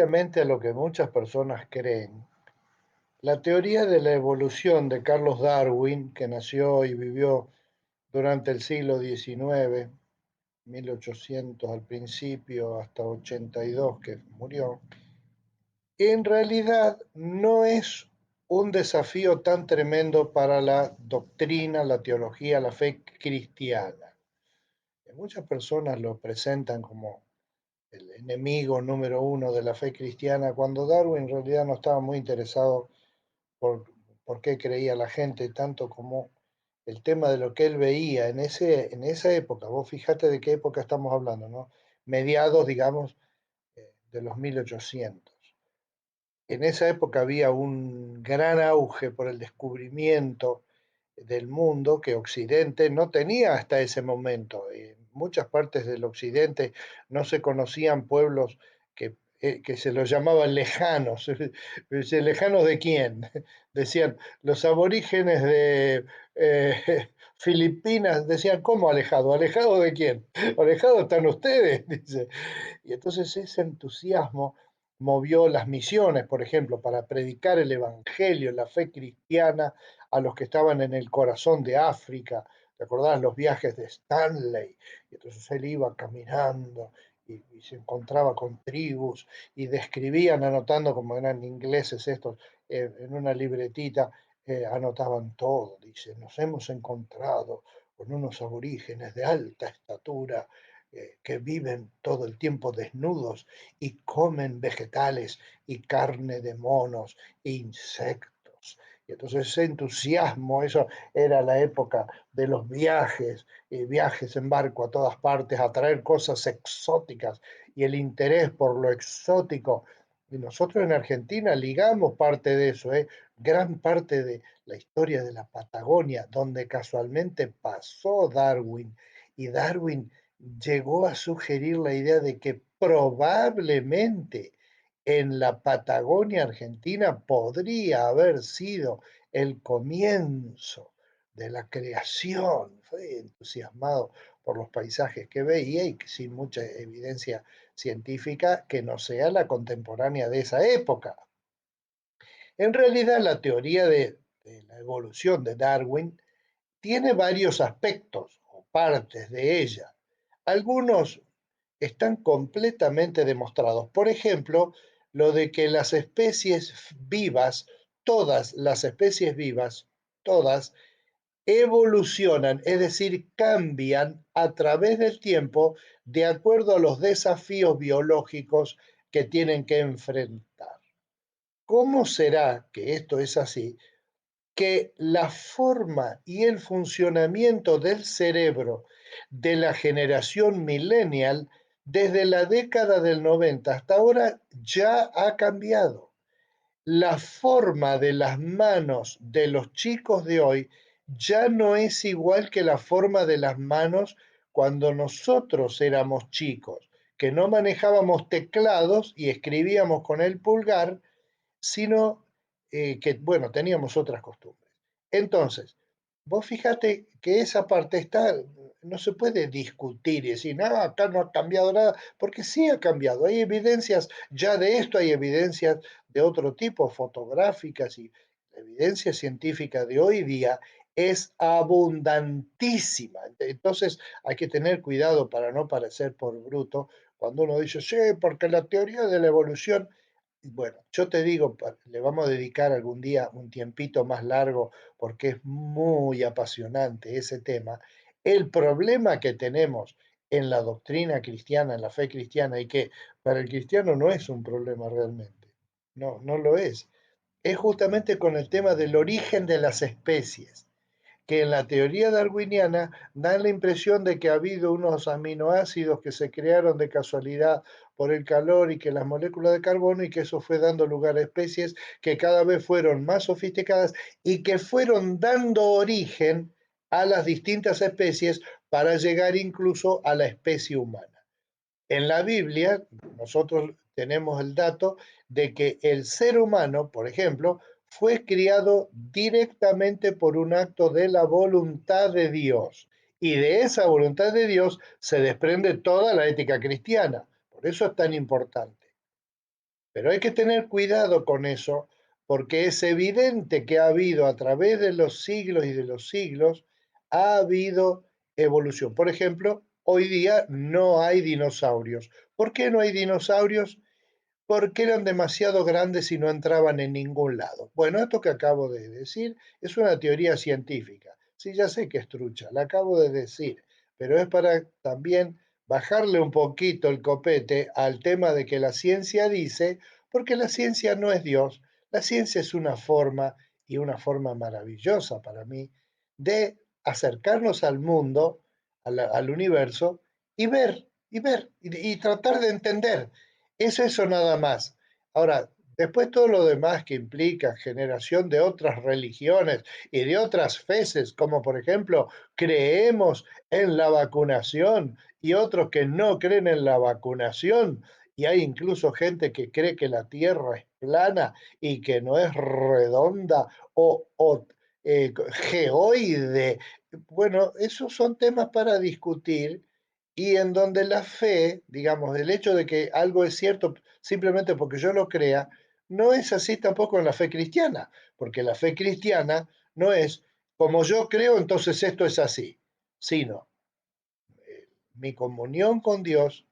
Contrariamente a lo que muchas personas creen, la teoría de la evolución de Carlos Darwin, que nació y vivió durante el siglo XIX, 1800 al principio hasta 82 que murió, en realidad no es un desafío tan tremendo para la doctrina, la teología, la fe cristiana. Muchas personas lo presentan como el enemigo número uno de la fe cristiana, cuando Darwin en realidad no estaba muy interesado por, por qué creía la gente, tanto como el tema de lo que él veía en esa época. Vos fijate de qué época estamos hablando, ¿no? Mediados, digamos, de los 1800. En esa época había un gran auge por el descubrimiento del mundo que Occidente no tenía hasta ese momento. En muchas partes del Occidente no se conocían pueblos que se los llamaban lejanos. ¿Lejanos de quién? Decían los aborígenes de Filipinas, decían, ¿cómo alejado? ¿Alejado de quién? ¿Alejados están ustedes? Dice. Y entonces ese entusiasmo movió las misiones, por ejemplo, para predicar el Evangelio, la fe cristiana a los que estaban en el corazón de África. ¿Te acordás los viajes de Stanley? Y entonces él iba caminando y se encontraba con tribus y describían, anotando como eran ingleses estos, en una libretita, anotaban todo. Dice, nos hemos encontrado con unos aborígenes de alta estatura que viven todo el tiempo desnudos y comen vegetales y carne de monos e insectos. Y entonces ese entusiasmo, eso era la época de los viajes, y viajes en barco a todas partes, a traer cosas exóticas y el interés por lo exótico. Y nosotros en Argentina ligamos parte de eso, gran parte de la historia de la Patagonia, donde casualmente pasó Darwin. Y Darwin llegó a sugerir la idea de que probablemente en la Patagonia Argentina podría haber sido el comienzo de la creación. Fue entusiasmado por los paisajes que veía y sin mucha evidencia científica que no sea la contemporánea de esa época. En realidad, la teoría de la evolución de Darwin tiene varios aspectos o partes de ella. Algunos están completamente demostrados. Por ejemplo, lo de que las especies vivas, todas las especies vivas, todas, evolucionan, es decir, cambian a través del tiempo de acuerdo a los desafíos biológicos que tienen que enfrentar. ¿Cómo será que esto es así? Que la forma y el funcionamiento del cerebro de la generación millennial desde la década del 90 hasta ahora ya ha cambiado. La forma de las manos de los chicos de hoy ya no es igual que la forma de las manos cuando nosotros éramos chicos, que no manejábamos teclados y escribíamos con el pulgar, sino que, bueno, teníamos otras costumbres. Entonces, vos fíjate que esa parte está, no se puede discutir y decir, no, acá no ha cambiado nada, porque sí ha cambiado. Hay evidencias ya de esto, hay evidencias de otro tipo, fotográficas y la evidencia científica de hoy día es abundantísima. Entonces hay que tener cuidado para no parecer por bruto cuando uno dice, sí, porque la teoría de la evolución bueno, yo te digo, le vamos a dedicar algún día un tiempito más largo porque es muy apasionante ese tema. El problema que tenemos en la doctrina cristiana, en la fe cristiana, y que para el cristiano no es un problema realmente, no, no lo es justamente con el tema del origen de las especies que en la teoría darwiniana dan la impresión de que ha habido unos aminoácidos que se crearon de casualidad por el calor y que las moléculas de carbono y que eso fue dando lugar a especies que cada vez fueron más sofisticadas y que fueron dando origen a las distintas especies para llegar incluso a la especie humana. En la Biblia, nosotros tenemos el dato de que el ser humano, por ejemplo, fue criado directamente por un acto de la voluntad de Dios. Y de esa voluntad de Dios se desprende toda la ética cristiana. Por eso es tan importante. Pero hay que tener cuidado con eso, porque es evidente que ha habido a través de los siglos y de los siglos, ha habido evolución. Por ejemplo, hoy día no hay dinosaurios. ¿Por qué no hay dinosaurios? Porque eran demasiado grandes y no entraban en ningún lado. Bueno, esto que acabo de decir es una teoría científica. Sí, ya sé que es trucha, la acabo de decir, pero es para también bajarle un poquito el copete al tema de que la ciencia dice, porque la ciencia no es Dios, la ciencia es una forma y una forma maravillosa para mí de acercarnos al mundo, al universo y tratar de entender. Es eso nada más. Ahora, después todo lo demás que implica generación de otras religiones y de otras feces, como por ejemplo, creemos en la vacunación y otros que no creen en la vacunación. Y hay incluso gente que cree que la Tierra es plana y que no es redonda o geoide. Bueno, esos son temas para discutir y en donde la fe, digamos, el hecho de que algo es cierto simplemente porque yo lo crea, no es así tampoco en la fe cristiana, porque la fe cristiana no es como yo creo, entonces esto es así, sino mi comunión con Dios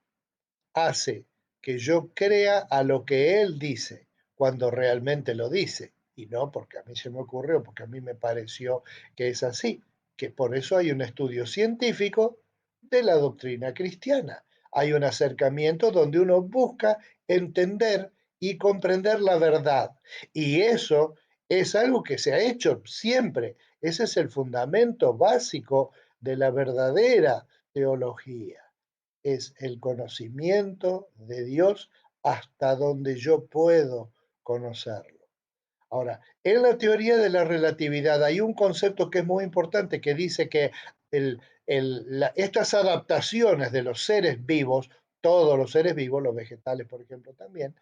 hace que yo crea a lo que Él dice cuando realmente lo dice, y no porque a mí se me ocurrió, porque a mí me pareció que es así, que por eso hay un estudio científico de la doctrina cristiana. Hay un acercamiento donde uno busca entender y comprender la verdad. Y eso es algo que se ha hecho siempre. Ese es el fundamento básico de la verdadera teología, es el conocimiento de Dios hasta donde yo puedo conocerlo. Ahora, en la teoría de la relatividad hay un concepto que es muy importante que dice que estas adaptaciones de los seres vivos, todos los seres vivos, los vegetales por ejemplo también,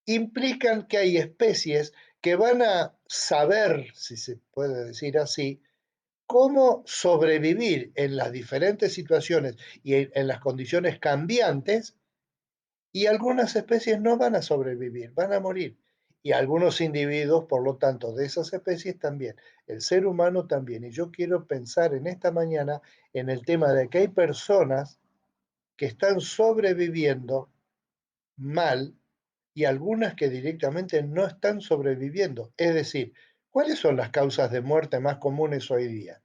implican que hay especies que van a saber, si se puede decir así, cómo sobrevivir en las diferentes situaciones y en las condiciones cambiantes, y algunas especies no van a sobrevivir, van a morir. Y algunos individuos, por lo tanto, de esas especies también, el ser humano también. Y yo quiero pensar en esta mañana en el tema de que hay personas que están sobreviviendo mal y algunas que directamente no están sobreviviendo. Es decir, ¿cuáles son las causas de muerte más comunes hoy día?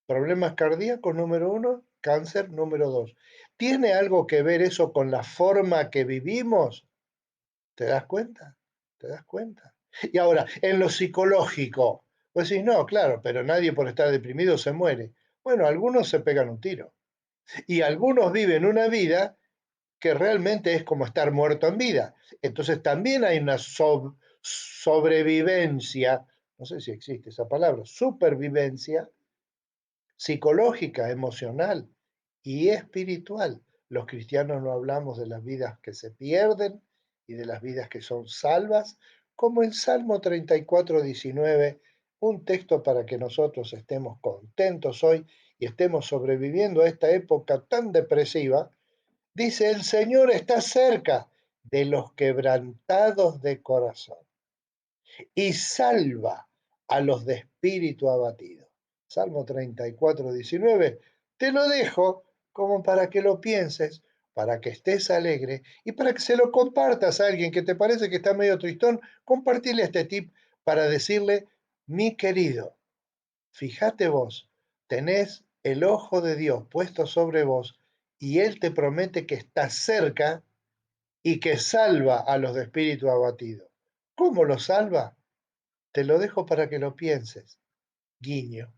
Problemas cardíacos, número uno, cáncer, número dos. ¿Tiene algo que ver eso con la forma que vivimos? ¿Te das cuenta? ¿Te das cuenta? Y ahora, en lo psicológico, pues decís, no, claro, pero nadie por estar deprimido se muere. Bueno, algunos se pegan un tiro y algunos viven una vida que realmente es como estar muerto en vida. Entonces también hay una sobrevivencia, no sé si existe esa palabra, supervivencia psicológica, emocional y espiritual. Los cristianos no hablamos de las vidas que se pierden y de las vidas que son salvas, como en Salmo 34:19, un texto para que nosotros estemos contentos hoy y estemos sobreviviendo a esta época tan depresiva. Dice, el Señor está cerca de los quebrantados de corazón y salva a los de espíritu abatido. Salmo 34:19. Te lo dejo como para que lo pienses, para que estés alegre y para que se lo compartas a alguien que te parece que está medio tristón. Compartirle este tip para decirle, mi querido, fíjate vos, tenés el ojo de Dios puesto sobre vos y Él te promete que está cerca y que salva a los de espíritu abatido. ¿Cómo lo salva? Te lo dejo para que lo pienses. Guiño.